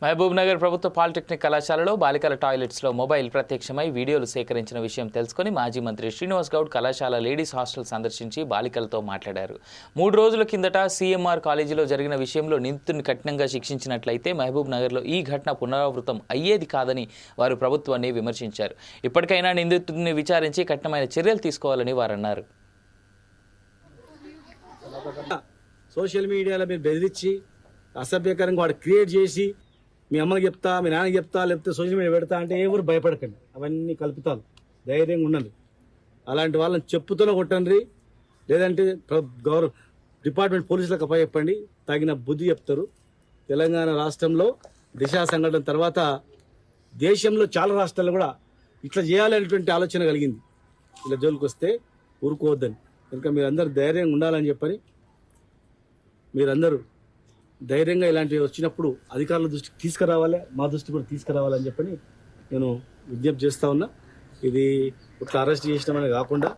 మహబూబ్ నగర్ ప్రభుత్వ పాలిటెక్నిక్ కళాశాలలో బాలికల టాయిలెట్స్లో మొబైల్ ప్రత్యక్షమై వీడియోలు సేకరించిన విషయం తెలుసుకుని మాజీ మంత్రి శ్రీనివాస్ గౌడ్ కళాశాల లేడీస్ హాస్టల్ సందర్శించి బాలికలతో మాట్లాడారు. 3 రోజుల కిందట సీఎంఆర్ కాలేజీలో జరిగిన విషయంలో నిందితుడిని కఠినంగా శిక్షించినట్లయితే మహబూబ్ నగర్లో ఈ ఘటన పునరావృతం అయ్యేది కాదని వారు ప్రభుత్వాన్ని విమర్శించారు. ఇప్పటికైనా నిందితుడిని విచారించి కఠినమైన చర్యలు తీసుకోవాలని వారు అన్నారు. సోషల్ మీడియాలో మీరు బెదిరించి అసభ్యకరంగా వాడు క్రియేట్ చేసి మీ అమ్మకి చెప్తా, మీ నాన్నకి చెప్తా, లేకపోతే సోషల్ మీడియా పెడతా అంటే ఎవరు భయపడకండి. అవన్నీ కల్పితాలు. ధైర్యంగా ఉండండి. అలాంటి వాళ్ళని చెప్పుతూనే కొట్టండి, లేదంటే డిపార్ట్మెంట్ పోలీసులకు అప్పచెప్పండి. తగిన బుద్ధి చెప్తారు. తెలంగాణ రాష్ట్రంలో దిశా సంఘటన తర్వాత దేశంలో చాలా రాష్ట్రాల్లో కూడా ఇట్లా చేయాలనేటువంటి ఆలోచన కలిగింది. ఇలా జోలికి వస్తే ఊరుకోవద్దని. కనుక మీరందరూ ధైర్యంగా ఉండాలని చెప్పని, మీరందరూ ధైర్యంగా ఇలాంటివి వచ్చినప్పుడు అధికారుల దృష్టికి తీసుకురావాలి, మా దృష్టి కూడా తీసుకురావాలని చెప్పని నేను విజ్ఞప్తి చేస్తా ఉన్నా. ఇది ఇట్లా అరెస్ట్ చేసినామని కాకుండా